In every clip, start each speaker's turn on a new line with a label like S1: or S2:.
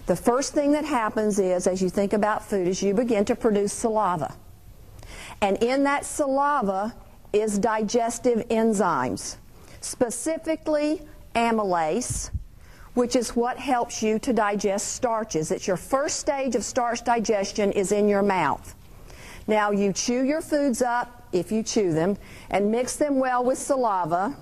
S1: The first thing that happens is, as you think about food, is you begin to produce saliva. And in that saliva is digestive enzymes, specifically amylase, which is what helps you to digest starches. It's your first stage of starch digestion is in your mouth. Now you chew your foods up, if you chew them, and mix them well with saliva,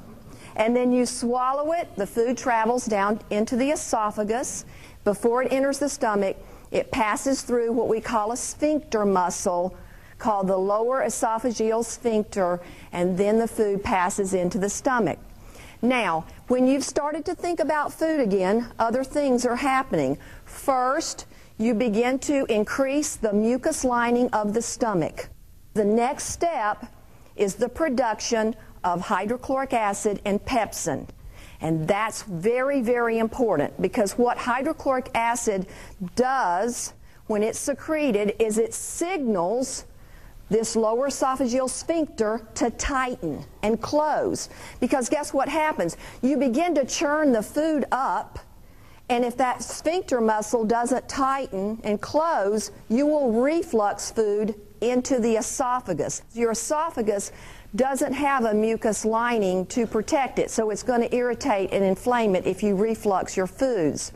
S1: and then you swallow it. The food travels down into the esophagus. Before it enters the stomach, it passes through what we call a sphincter muscle called the lower esophageal sphincter, and then the food passes into the stomach. Now, when you've started to think about food again, other things are happening. First, you begin to increase the mucus lining of the stomach. The next step is the production of hydrochloric acid and pepsin. And that's very, very important, because what hydrochloric acid does when it's secreted is it signals this lower esophageal sphincter to tighten and close. Because guess what happens? You begin to churn the food up, and if that sphincter muscle doesn't tighten and close, you will reflux food into the esophagus. Your esophagus doesn't have a mucus lining to protect it, so it's going to irritate and inflame it if you reflux your foods.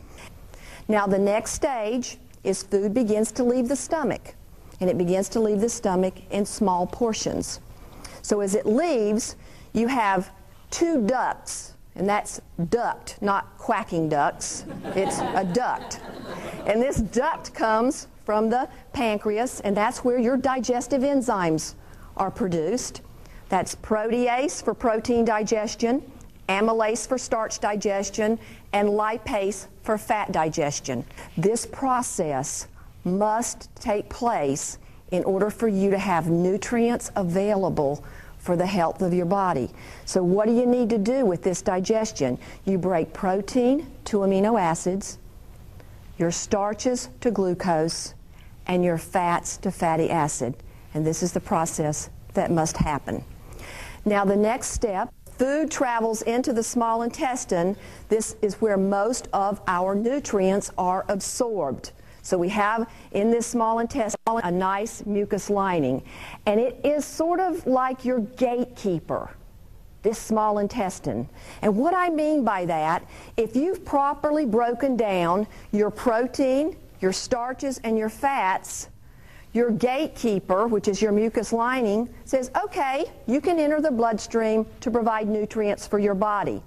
S1: Now the next stage is food begins to leave the stomach, and it begins to leave the stomach in small portions. So as it leaves, you have two ducts, and that's duct, not quacking ducks. It's a duct. And this duct comes from the pancreas, and that's where your digestive enzymes are produced. That's protease for protein digestion, amylase for starch digestion, and lipase for fat digestion. This process must take place in order for you to have nutrients available for the health of your body. So what do you need to do with this digestion? You break protein to amino acids, your starches to glucose, and your fats to fatty acid. And this is the process that must happen. Now the next step, food travels into the small intestine. This is where most of our nutrients are absorbed. So we have in this small intestine a nice mucus lining, and it is sort of like your gatekeeper, this small intestine. And what I mean by that, if you've properly broken down your protein, your starches, and your fats, your gatekeeper, which is your mucus lining, says, okay, you can enter the bloodstream to provide nutrients for your body.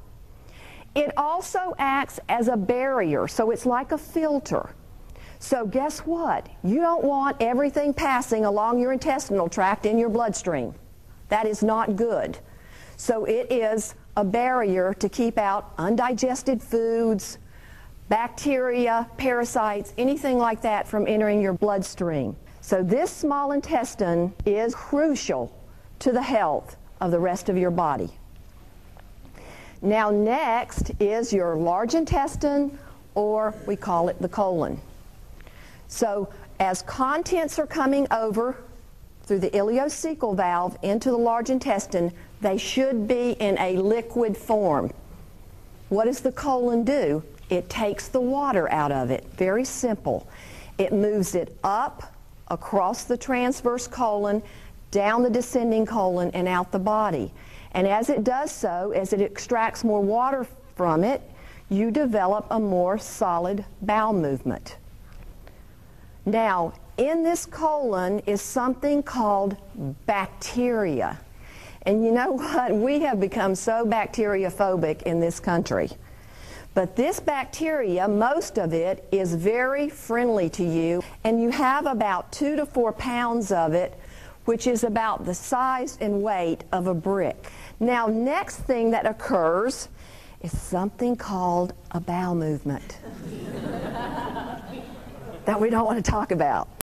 S1: It also acts as a barrier, so it's like a filter. So guess what? You don't want everything passing along your intestinal tract in your bloodstream. That is not good. So it is a barrier to keep out undigested foods, bacteria, parasites, anything like that from entering your bloodstream. So this small intestine is crucial to the health of the rest of your body. Now next is your large intestine, or we call it the colon. So as contents are coming over through the ileocecal valve into the large intestine, they should be in a liquid form. What does the colon do? It takes the water out of it. Very simple. It moves it up across the transverse colon, down the descending colon, and out the body. And as it does so, as it extracts more water from it, you develop a more solid bowel movement. Now, in this colon is something called bacteria. And you know what? We have become so bacteriophobic in this country. But this bacteria, most of it, is very friendly to you, and you have about 2 to 4 pounds of it, which is about the size and weight of a brick. Now, next thing that occurs is something called a bowel movement that we don't want to talk about.